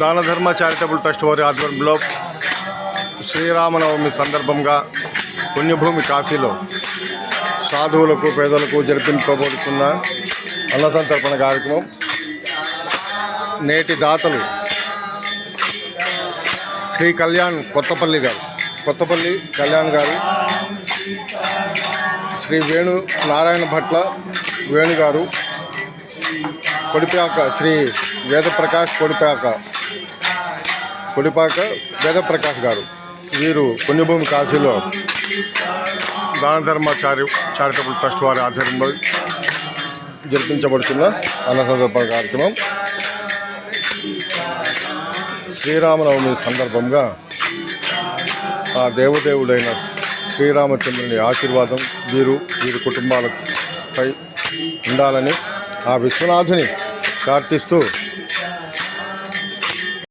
దాన ధర్మ charitable trust వారి ఆధ్వర్యంలో శ్రీరామనవమి సందర్భంగా పుణ్యభూమి కాశీలో సాధువులకు పేదలకు జరిపించబోతున్న అన్న సంతర్పణ కార్యక్రమం. నేటి దాతలు శ్రీ కళ్యాణ్ కొత్తపల్లి కళ్యాణ్ గారు, శ్రీ వేణు నారాయణ భట్ల వేణు గారు, కొడిపాక శ్రీ వేదప్రకాష్ కొడిపాక వేదప్రకాష్ గారు. వీరు పుణ్యభూమి కాశీలో దాన ధర్మ చారిటబుల్ ట్రస్ట్ వారి ఆధ్వర్యంలో జరిపించబడుతున్న అన్న సందర్భ కార్యక్రమం. శ్రీరామనవమి సందర్భంగా ఆ దేవదేవుడైన శ్రీరామచంద్రుని ఆశీర్వాదం వీరి కుటుంబాలపై ఉండాలని ఆ విశ్వనాథుని ప్రార్థిస్తూ